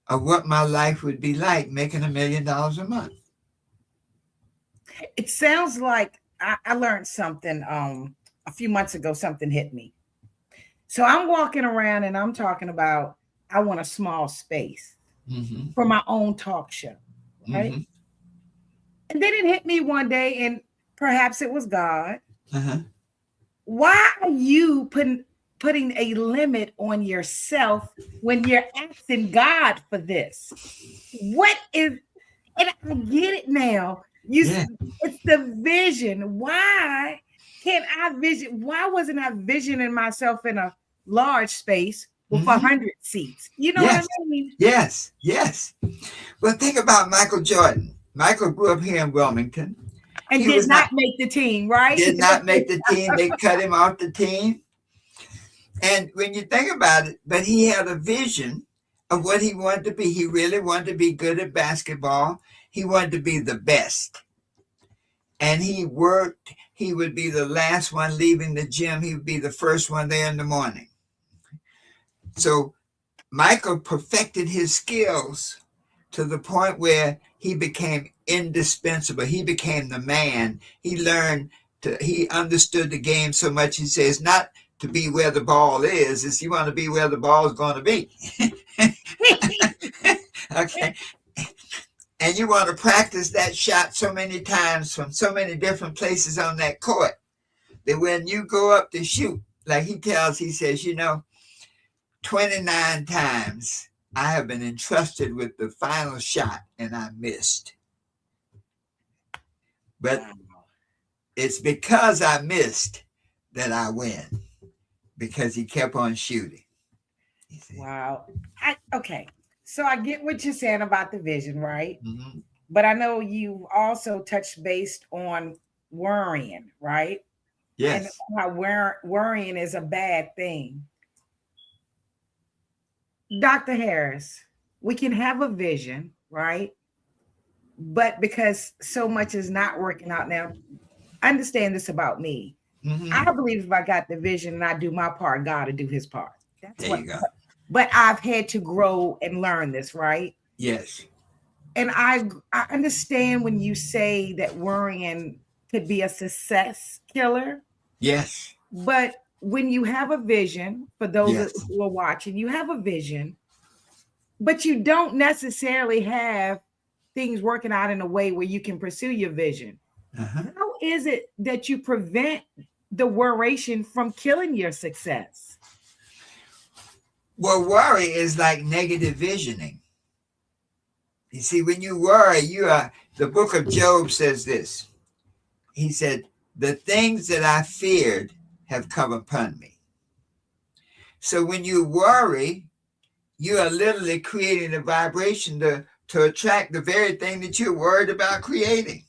of what my life would be like making $1 million a month. It sounds like I learned something a few months ago. Something hit me. So I'm walking around and I'm talking about I want a small space for my own talk show, right? And then it hit me one day, and perhaps it was God. Why are you putting a limit on yourself when you're asking God for this? What is, and I get it now. It's the vision. Why can't I vision? Why wasn't I visioning myself in a large space with 100 seats? You know what I mean? Yes. Well, think about Michael Jordan. Michael grew up here in Wilmington. And did not make the team, right? Did not make the team. They cut him off the team. And when you think about it, but he had a vision of what he wanted to be. He really wanted to be good at basketball. He wanted to be the best. And he worked. He would be the last one leaving the gym. He would be the first one there in the morning. So Michael perfected his skills to the point where he became indispensable. He became the man. He understood the game so much. He says, not to be where the ball is you want to be where the ball is going to be. Okay. And you want to practice that shot so many times from so many different places on that court that when you go up to shoot, like he says, 29 times I have been entrusted with the final shot and I missed. But it's because I missed that I win, because he kept on shooting. Wow. Okay. So I get what you're saying about the vision, right? But I know you also touched based on worrying, right? Yes. And how worrying is a bad thing. Dr. Harris, we can have a vision, right? But because so much is not working out now, understand this about me. I believe if I got the vision and I do my part, God will do his part. That's there you go. But I've had to grow and learn this, right? Yes. And I understand when you say that worrying could be a success killer. Yes. But when you have a vision, for those who are watching, you have a vision, but you don't necessarily have things working out in a way where you can pursue your vision. How is it that you prevent the worration from killing your success? Well, worry is like negative visioning. You see, when you worry, the book of Job says this. He said, the things that I feared have come upon me. So when you worry, you are literally creating a vibration to attract the very thing that you're worried about creating.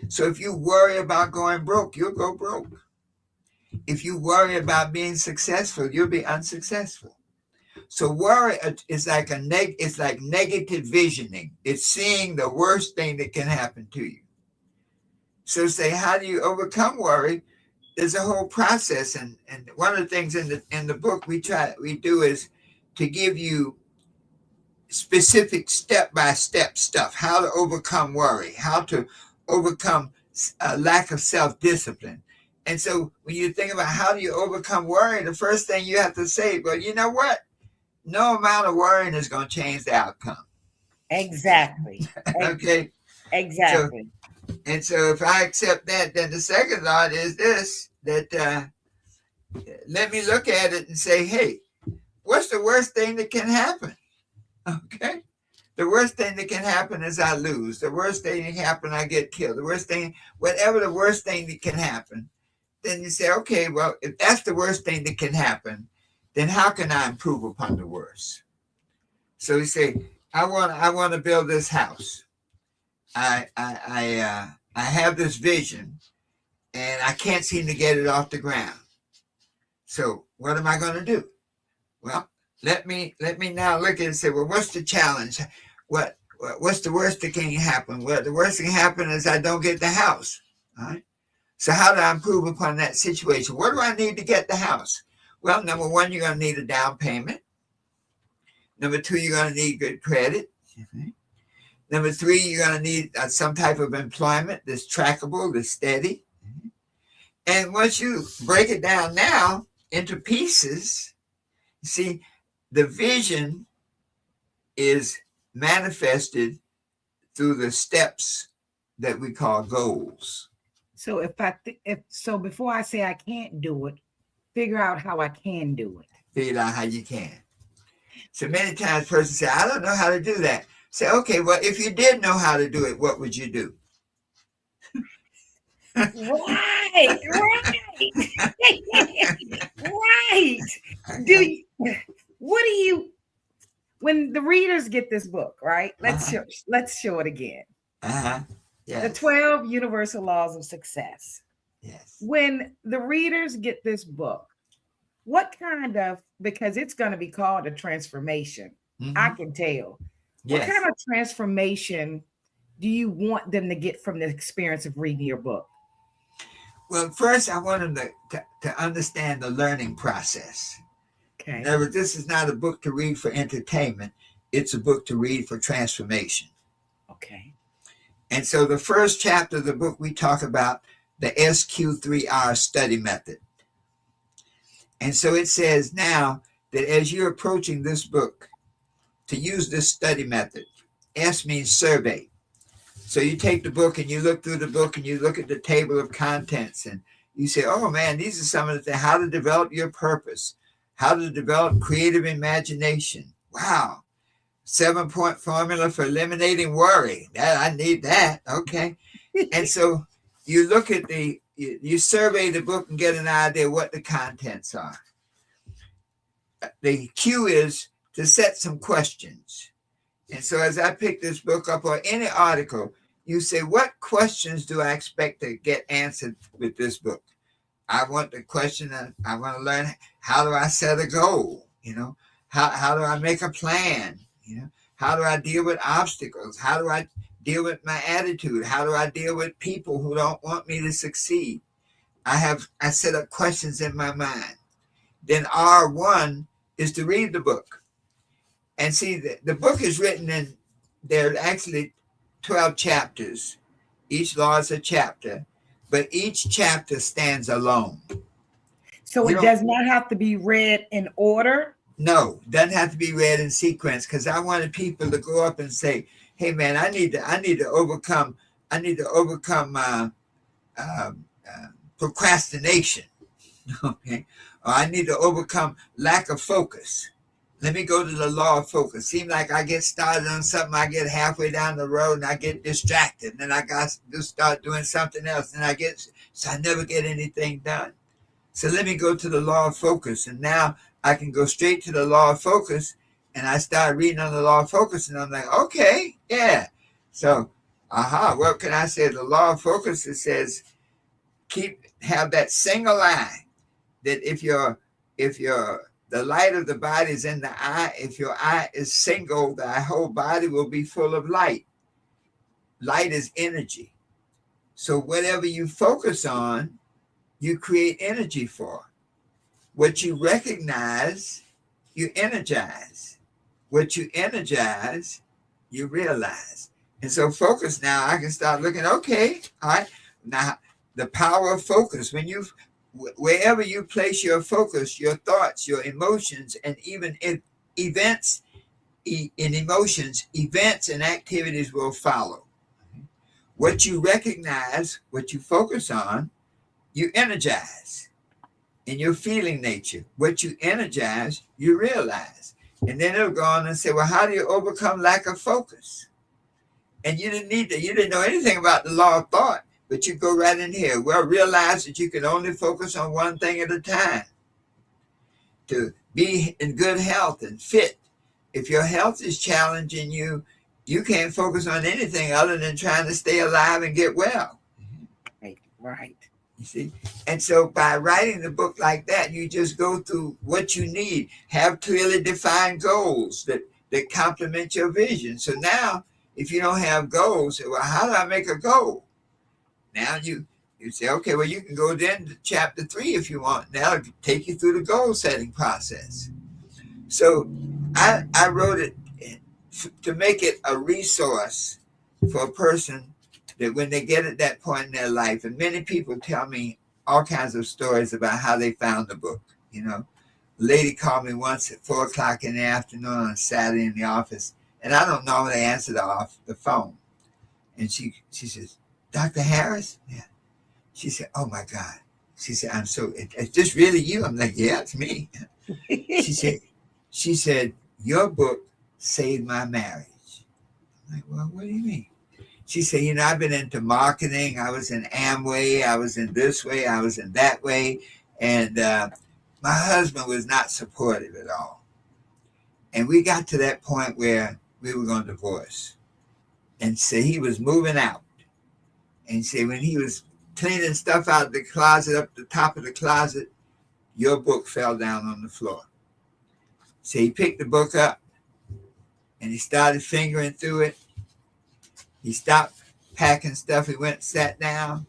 So if you worry about going broke, you'll go broke. If you worry about being successful, you'll be unsuccessful. So worry is like it's like negative visioning. It's seeing the worst thing that can happen to you. So say, how do you overcome worry? There's a whole process, and one of the things in the book we do is to give you specific step-by-step stuff, how to overcome worry, how to overcome a lack of self-discipline. And so when you think about how do you overcome worry, the first thing you have to say, well, you know what? No amount of worrying is going to change the outcome. Exactly. Okay. Exactly. So if I accept that, then the second thought is this, that let me look at it and say, hey, what's the worst thing that can happen? Okay. The worst thing that can happen is I lose. The worst thing that can happen, I get killed. The worst thing, whatever the worst thing that can happen, then you say, okay, well, if that's the worst thing that can happen, then how can I improve upon the worst? So you say, I want to build this house. I have this vision, and I can't seem to get it off the ground. So what am I going to do? Well, let me now look at it and say, well, what's the challenge? What's the worst that can happen? Well, the worst that can happen is I don't get the house. All right. So how do I improve upon that situation? What do I need to get the house? Well, number one, you're going to need a down payment. Number two, you're going to need good credit. Mm-hmm. Number three, you're going to need some type of employment that's trackable, that's steady. Mm-hmm. And once you break it down now into pieces, you see, the vision is manifested through the steps that we call goals. So so before I say I can't do it, figure out how I can do it. Figure out how you can. So many times persons say, I don't know how to do that. Say, okay, well, if you did know how to do it, what would you do? Right. When the readers get this book, right? Let's show it again. Yes. The 12 Universal Laws of Success. Yes. When the readers get this book, what kind of, because it's going to be called a transformation, I can tell. What kind of transformation do you want them to get from the experience of reading your book? Well, first, I want them to understand the learning process. Okay. In other words, this is not a book to read for entertainment. It's a book to read for transformation. Okay. And so the first chapter of the book, we talk about the SQ3R study method. And so it says now that as you're approaching this book, to use this study method, S means survey. So you take the book and you look through the book and you look at the table of contents and you say, oh man, these are some of the things, how to develop your purpose, how to develop creative imagination. Wow. 7-point formula for eliminating worry. I need that. Okay. And so you look at you survey the book and get an idea what the contents are. The cue is to set some questions. And so as I pick this book up or any article, you say, what questions do I expect to get answered with this book? I want the question, I want to learn, how do I set a goal? How do I make a plan? How do I deal with obstacles? How do I deal with my attitude? How do I deal with people who don't want me to succeed? I set up questions in my mind. Then R1 is to read the book. And see, the book is written in, there are actually 12 chapters. Each law is a chapter, but each chapter stands alone. So it does not have to be read in order? No, doesn't have to be read in sequence, because I wanted people to go up and say, hey man, I need to overcome procrastination. Okay. Or I need to overcome lack of focus. Let me go to the law of focus. Seems like I get started on something, I get halfway down the road and I get distracted. And then I got to start doing something else. And so I never get anything done. So let me go to the law of focus. And now I can go straight to the law of focus. And I start reading on the law of focus. And I'm like, okay, yeah. So, what can I say? The law of focus, it says, have that single eye. That if the light of the body is in the eye, if your eye is single, thy whole body will be full of light. Light is energy. So whatever you focus on, you create energy for. What you recognize, you energize. What you energize, you realize. And so focus now, I can start looking, okay, all right. Now, the power of focus, wherever you place your focus, your thoughts, your emotions, and even events and activities will follow. What you recognize, what you focus on, you energize in your feeling nature. What you energize, you realize. And then it'll go on and say, well, how do you overcome lack of focus? And you didn't know anything about the law of thought. But you go right in here. Well, realize that you can only focus on one thing at a time. To be in good health and fit. If your health is challenging you, you can't focus on anything other than trying to stay alive and get well. Right. You see? And so by writing the book like that, you just go through what you need, have clearly defined goals that complement your vision. So now, if you don't have goals, well, how do I make a goal? Now you say, okay, well, you can go then to chapter 3 if you want. That'll take you through the goal setting process. So I wrote it to make it a resource for a person that when they get at that point in their life, and many people tell me all kinds of stories about how they found the book. You know, a lady called me once at 4:00 in the afternoon on a Saturday in the office, and I don't normally answer the phone. And she says, Dr. Harris? Yeah. She said, oh my God. She said, is this really you? I'm like, yeah, it's me. She said, your book saved my marriage. I'm like, well, what do you mean? She said, I've been into marketing. I was in Amway. I was in this way. I was in that way. And my husband was not supportive at all. And we got to that point where we were going to divorce. And so he was moving out. And say when he was cleaning stuff out of the closet, up the top of the closet, your book fell down on the floor. So he picked the book up and he started fingering through it. He stopped packing stuff. He went, sat down,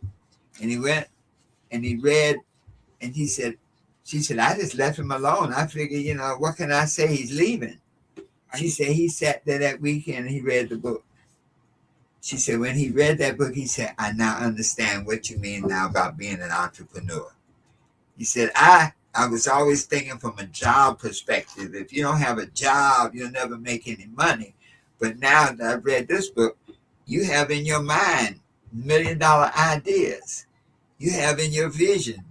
and he went and he read. And she said, I just left him alone. I figured, what can I say? He's leaving. She said he sat there that weekend and he read the book. She said, when he read that book, he said, I now understand what you mean now about being an entrepreneur. He said, I was always thinking from a job perspective. If you don't have a job, you'll never make any money. But now that I've read this book, you have in your mind $1 million ideas. You have in your vision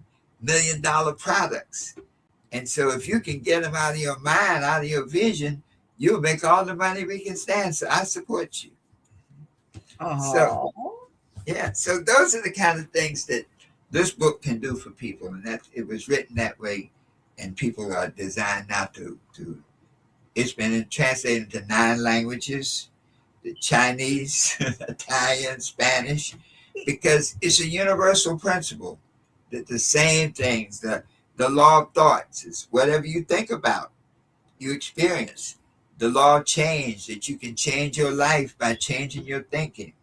$1 million products. And so if you can get them out of your mind, out of your vision, you'll make all the money we can stand. So I support you. So, yeah, so those are the kind of things that this book can do for people. And that it was written that way. And people are designed now to it's been translated into 9 languages. The Chinese, Italian, Spanish, because it's a universal principle that the same things, the law of thoughts is whatever you think about, you experience. The law of change, that you can change your life by changing your thinking.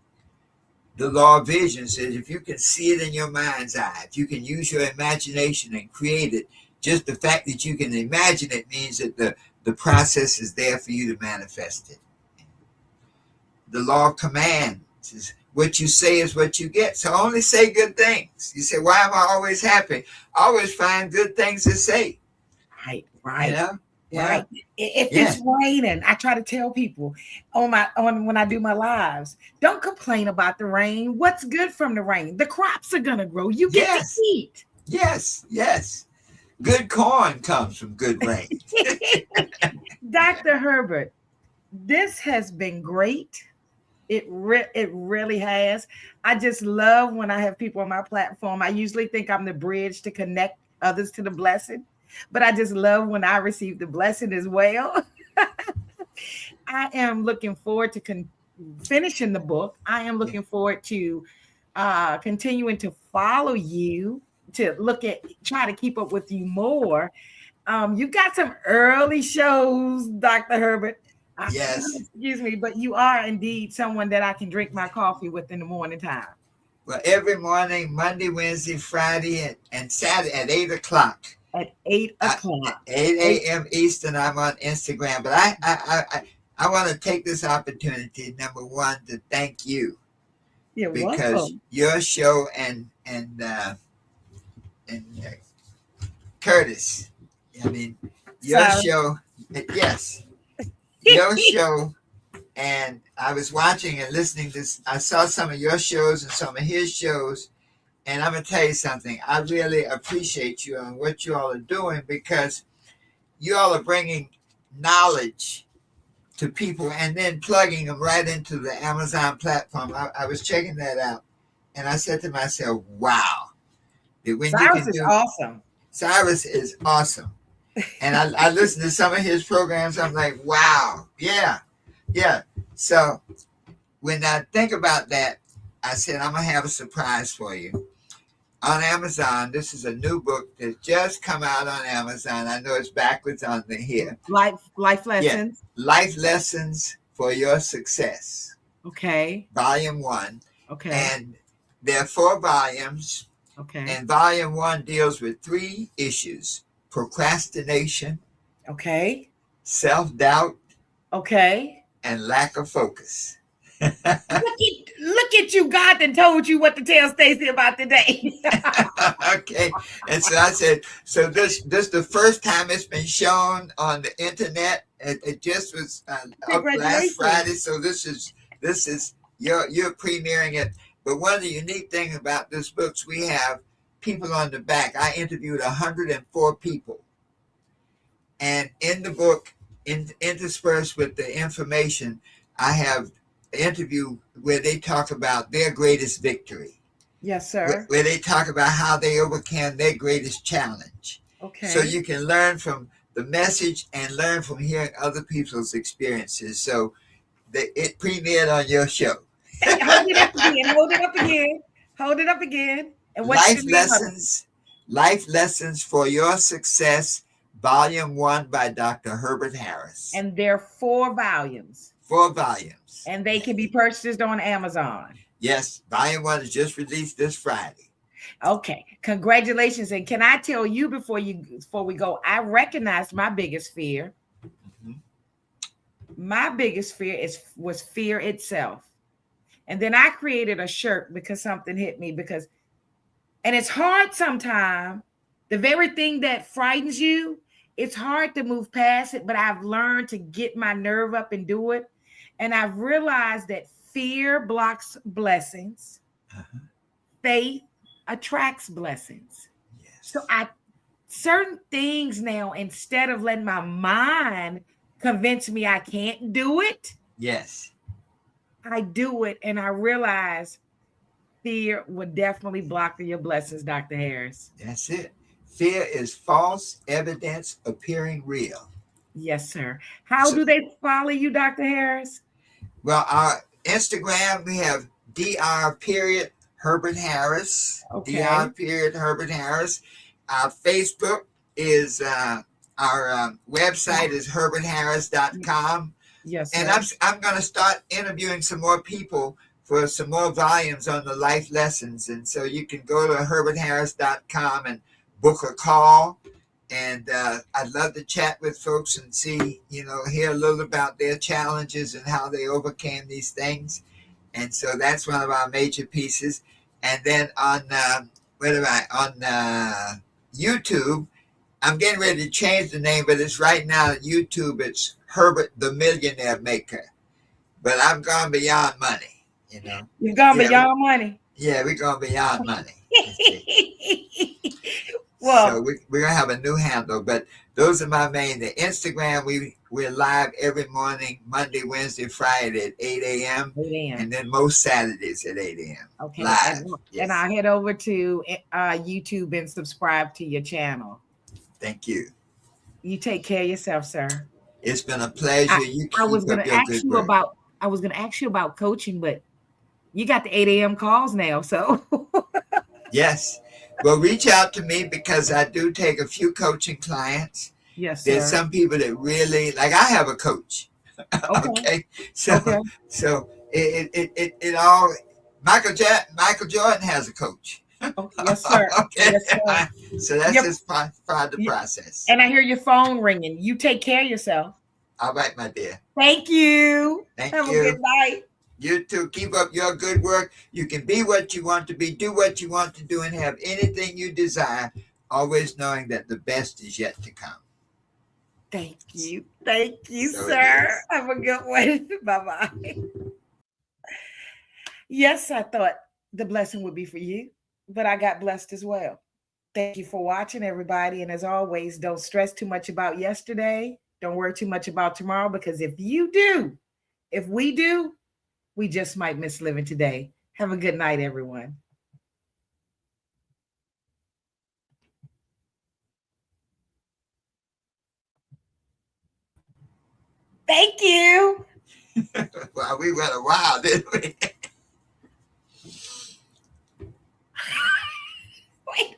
The law of vision says if you can see it in your mind's eye, if you can use your imagination and create it, just the fact that you can imagine it means that the process is there for you to manifest it. The law of command says what you say is what you get. So only say good things. You say, why am I always happy? I always find good things to say. Right. Yeah. Right. If it's raining, I try to tell people on when I do my lives, don't complain about the rain. What's good from the rain? The crops are gonna grow. You get to eat. Yes. Good corn comes from good rain. Dr. Herbert, this has been great. It really has. I just love when I have people on my platform. I usually think I'm the bridge to connect others to the blessing, but I just love when I receive the blessing as well. I am looking forward to finishing the book. I am looking forward to continuing to follow you, to try to keep up with you more. You've got some early shows, Dr. Herbert. Yes. Excuse me, but you are indeed someone that I can drink my coffee with in the morning time. Well, every morning, Monday, Wednesday, Friday, and Saturday at 8 o'clock. At 8 o'clock. 8 a.m. Eastern, I'm on Instagram. But I want to take this opportunity, number one, to thank you. You're because welcome. Your show and Curtis, I mean, your show, yes. Your show, and I was watching and listening to this. I saw some of your shows and some of his shows, and I'm gonna tell you something. I really appreciate you and what you all are doing, because you all are bringing knowledge to people and then plugging them right into the Amazon platform. I was checking that out, and I said to myself, "Wow, Cyrus is awesome. Cyrus is awesome." And I listen to some of his programs. I'm like, wow, yeah, yeah. So when I think about that, I said, I'm going to have a surprise for you. On Amazon, this is a new book that's just come out on Amazon. I know it's backwards on the here. Life Yeah. lessons. Life Lessons for Your Success, Okay. Volume 1. Okay. And there are 4 volumes. Okay. And Volume 1 deals with 3 issues: procrastination, Okay. self-doubt, Okay. and lack of focus. Look at you. God that told you what to tell Stacey about today. Okay. And so I said, so this the first time it's been shown on the internet. It just was up last Friday. Congratulations. So this is you're premiering it. But one of the unique things about this book, we have people on the back. I interviewed 104 people, and in the book, interspersed with the information, I have an interview where they talk about their greatest victory. Yes, sir. Where they talk about how they overcame their greatest challenge. Okay. So you can learn from the message and learn from hearing other people's experiences. So it premiered on your show. Hold it up again. Hold it up again. Hold it up again. And what's Life the name of it? Lessons, Life Lessons for Your Success, Volume 1 by Dr. Herbert Harris. And there are 4 volumes. 4 volumes. And they can be purchased on Amazon. Yes, Volume 1 is just released this Friday. Okay, congratulations. And can I tell you before we go, I recognize my biggest fear. Mm-hmm. My biggest fear was fear itself. And then I created a shirt because something hit me and it's hard sometimes. The very thing that frightens you, it's hard to move past it, but I've learned to get my nerve up and do it. And I've realized that fear blocks blessings. Uh-huh. Faith attracts blessings. Yes. So certain things now, instead of letting my mind convince me I can't do it. Yes. I do it, and I realize fear would definitely block your blessings, Dr. Harris. That's it. Fear is false evidence appearing real. Yes, sir. How do they follow you, Dr. Harris? Well, our Instagram, we have Dr. Herbert Harris. Okay. Dr. Herbert Harris. Our Facebook is our website is herbertharris.com. Yes, sir. And I'm going to start interviewing some more people for some more volumes on the life lessons. And so you can go to herbertharris.com and book a call. And I'd love to chat with folks and see, hear a little about their challenges and how they overcame these things. And so that's one of our major pieces. And then on YouTube, I'm getting ready to change the name, but it's right now on YouTube. It's Herbert the Millionaire Maker. But I'm going beyond money, You've gone beyond money? Yeah, we're going beyond money. Well, so we're going to have a new handle, but those are my main. The Instagram, we're live every morning, Monday, Wednesday, Friday at 8 a.m. 8 a.m. And then most Saturdays at 8 a.m. Okay. Live. And I'll head over to YouTube and subscribe to your channel. Thank you. You take care of yourself, sir. It's been a pleasure. I was going to ask you about coaching, but you got the 8 a.m. calls now, so. Yes. Well, reach out to me because I do take a few coaching clients. Yes, sir. There's some people that really I have a coach. Okay. So it all. Michael Jordan has a coach. Oh, yes, sir. Okay. Yes, sir. So that's just part of the process. And I hear your phone ringing. You take care of yourself. All right, my dear. Thank you. Have a good night. You too. Keep up your good work. You can be what you want to be, do what you want to do, and have anything you desire, always knowing that the best is yet to come. Thank you. Thank you, sir. Have a good one. Bye-bye. Yes, I thought the blessing would be for you, but I got blessed as well. Thank you for watching, everybody. And as always, don't stress too much about yesterday. Don't worry too much about tomorrow, because if we do, we just might miss living today. Have a good night, everyone. Thank you. Well, we went a while, didn't we?